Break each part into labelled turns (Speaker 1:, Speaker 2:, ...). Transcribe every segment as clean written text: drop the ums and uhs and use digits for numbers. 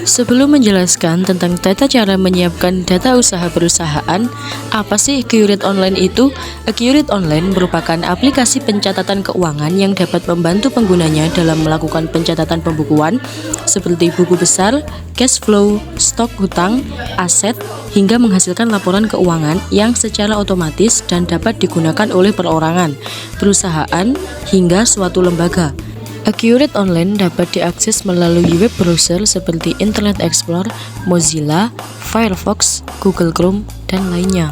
Speaker 1: Sebelum menjelaskan tentang tata cara menyiapkan data usaha perusahaan, apa sih Accurate Online itu? Accurate Online merupakan aplikasi pencatatan keuangan yang dapat membantu penggunanya dalam melakukan pencatatan pembukuan seperti buku besar, cash flow, stok hutang, aset, hingga menghasilkan laporan keuangan yang secara otomatis dan dapat digunakan oleh perorangan, perusahaan, hingga suatu lembaga. Accurate Online dapat diakses melalui web browser seperti Internet Explorer, Mozilla, Firefox, Google Chrome, dan lainnya.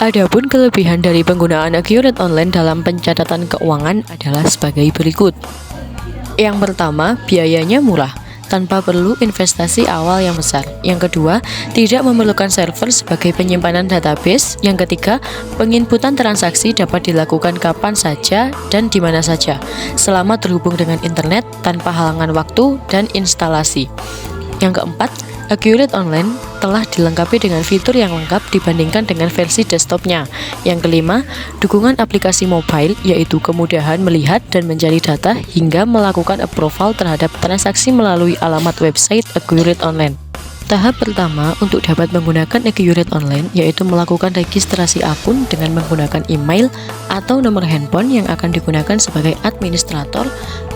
Speaker 1: Adapun kelebihan dari penggunaan Accurate Online dalam pencatatan keuangan adalah sebagai berikut. Yang pertama, biayanya murah, tanpa perlu investasi awal yang besar. Yang kedua, tidak memerlukan server sebagai penyimpanan database. Yang ketiga, penginputan transaksi dapat dilakukan kapan saja dan di mana saja, selama terhubung dengan internet tanpa halangan waktu dan instalasi. Yang keempat, Accurate Online telah dilengkapi dengan fitur yang lengkap dibandingkan dengan versi desktopnya. Yang kelima, dukungan aplikasi mobile, yaitu kemudahan melihat dan mencari data hingga melakukan approval terhadap transaksi melalui alamat website Accurate Online. Tahap pertama untuk dapat menggunakan Accurate Online yaitu melakukan registrasi akun dengan menggunakan email atau nomor handphone yang akan digunakan sebagai administrator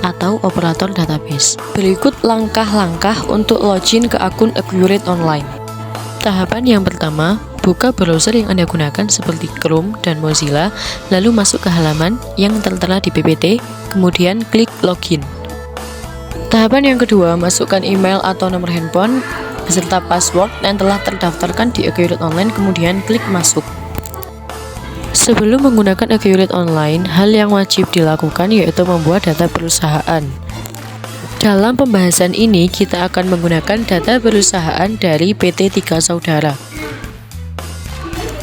Speaker 1: atau operator database. Berikut langkah-langkah untuk login ke akun Accurate Online. Tahapan yang pertama, buka browser yang Anda gunakan seperti Chrome dan Mozilla, lalu masuk ke halaman yang tertera di PPT, kemudian klik login. Tahapan yang kedua, masukkan email atau nomor handphone beserta password yang telah terdaftarkan di Accurate Online, kemudian klik masuk. Sebelum menggunakan Accurate Online, hal yang wajib dilakukan yaitu membuat data perusahaan. Dalam pembahasan ini, kita akan menggunakan data perusahaan dari PT Tiga Saudara.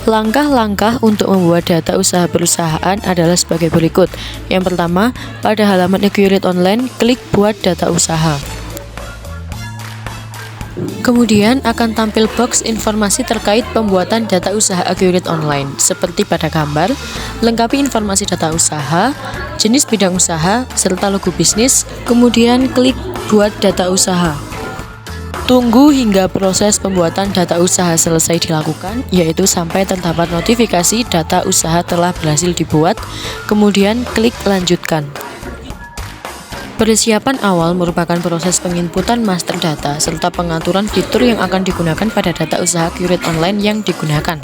Speaker 1: Langkah-langkah untuk membuat data usaha perusahaan adalah sebagai berikut. Yang pertama, pada halaman Accurate Online, klik buat data usaha. Kemudian akan tampil box informasi terkait pembuatan data usaha Accurate Online, seperti pada gambar, lengkapi informasi data usaha, jenis bidang usaha, serta logo bisnis, kemudian klik buat data usaha. Tunggu hingga proses pembuatan data usaha selesai dilakukan, yaitu sampai terdapat notifikasi data usaha telah berhasil dibuat, kemudian klik lanjutkan. Persiapan awal merupakan proses penginputan master data serta pengaturan fitur yang akan digunakan pada data usaha Accurate Online yang digunakan.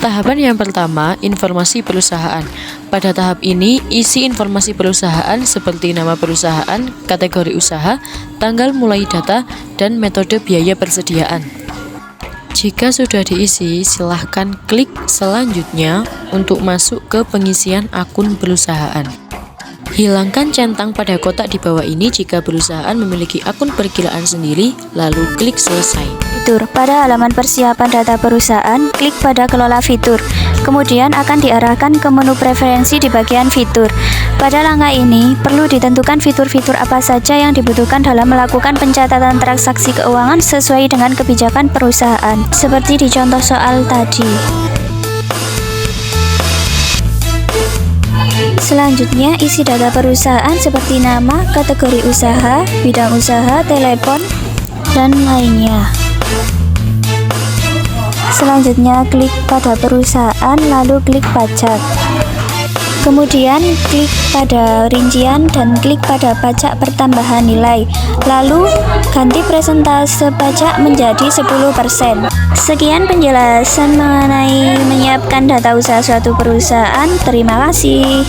Speaker 1: Tahapan yang pertama, informasi perusahaan. Pada tahap ini, isi informasi perusahaan seperti nama perusahaan, kategori usaha, tanggal mulai data, dan metode biaya persediaan. Jika sudah diisi, silahkan klik selanjutnya untuk masuk ke pengisian akun perusahaan. Hilangkan centang pada kotak di bawah ini jika perusahaan memiliki akun perkiraan sendiri, lalu klik selesai.
Speaker 2: Fitur. Pada halaman persiapan data perusahaan, klik pada kelola fitur. Kemudian akan diarahkan ke menu preferensi di bagian fitur. Pada langkah ini, perlu ditentukan fitur-fitur apa saja yang dibutuhkan dalam melakukan pencatatan transaksi keuangan sesuai dengan kebijakan perusahaan, seperti di contoh soal tadi. Selanjutnya, isi data perusahaan seperti nama, kategori usaha, bidang usaha, telepon, dan lainnya. Selanjutnya, klik pada perusahaan, lalu klik pajak. Kemudian, klik pada rincian dan klik pada pajak pertambahan nilai. Lalu, ganti persentase pajak menjadi 10%. Sekian penjelasan mengenai menyiapkan data usaha suatu perusahaan. Terima kasih.